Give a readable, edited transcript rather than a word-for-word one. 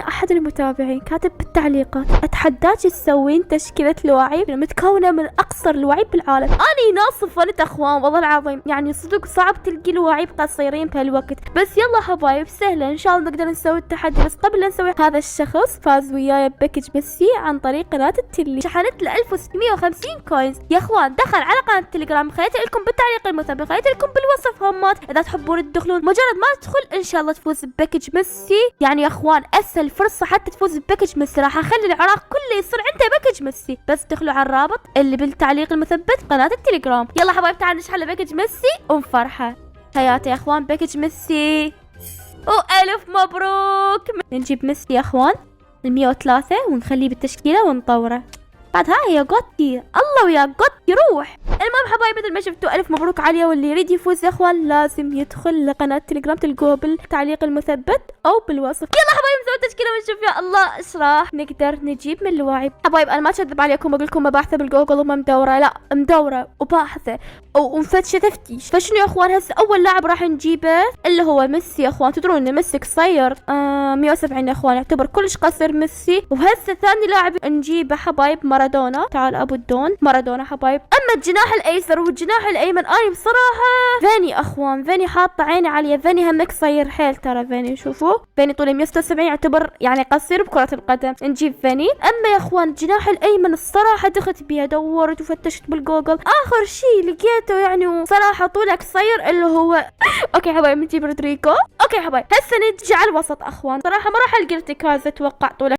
احد المتابعين كاتب بالتعليقات: اتحداك تسوين تشكيلة لواعيب متكونة من اقصر لواعيب بالعالم. اني ناصف ونت اخوان والله العظيم، يعني صدق صعب تلقي لواعيب قصيرين بهالوقت. بس يلا حبايب سهلة ان شاء الله نقدر نسوي التحدي. بس قبل لا نسوي، هذا الشخص فاز وياي بباكج ميسي عن طريق قناة التلي، شحنت له 1650 كوينز يا اخوان. دخل على قناة التليجرام، خليت لكم بالتعليق المثبت، خليت لكم بالوصف همات اذا تحبون تدخلون. مجرد ما تدخل ان شاء الله تفوز بباكج ميسي. يعني يا اخوان اسهل فرصة حتى تفوز بباكج ميسي، راح اخلي العراق كله يصير عنده باكج ميسي. بس دخلوا على الرابط اللي بالتعليق المثبت قناة التليجرام. يلا حبايب تعالوا نشحن باكج ميسي ونفرحه. حياتي يا اخوان باكج ميسي والف مبروك. نجيب ميسي يا اخوان 103 ونخليه بالتشكيلة ونطوره. بعد هاي يا قطي، الله ويا قطي روح. المهم حبايبي مثل ما شفتوا الف مبروك عليا، واللي يريد يفوز يا اخوان لازم يدخل لقناة تليجرام، تلقوها بالتعليق المثبت او بالوصف. يلا حبايبي نسوي تشكيلة ونشوف يا الله ايش راح نقدر نجيب من اللاعب. حبايب انا ما اكذب عليكم بقول لكم ما باحثه بالجوجل وما مدوره، لا مدوره وباحثه ومفتشه تفتيش. فشنو يا اخوان هسه اول لاعب راح نجيبه اللي هو ميسي يا اخوان. تدرون ان ميسي قصير 170 يا اخوان، يعتبر كلش قصير ميسي. وهسه ثاني لاعب نجيبه حبايب مارادونا. تعال ابو الدون مارادونا حبايب. اما الجناح الايسر والجناح الايمن اني بصراحه فيني اخوان، فيني حاطه عيني عليه. فيني هم قصير حيل ترى. فيني شوفوا فيني طوله 176، يعتبر يعني قصير بكره القدم. نجيب فيني. اما يا اخوان الجناح الايمن الصراحه دخلت بيها، دورت وفتشت بالجوجل، اخر شيء لقيته يعني صراحه طوله قصير اللي هو اوكي حبايب نجيب رودريجو. اوكي حبايب هسه نجي على الوسط اخوان. صراحه ما راح القى ارتكاز، اتوقع طوله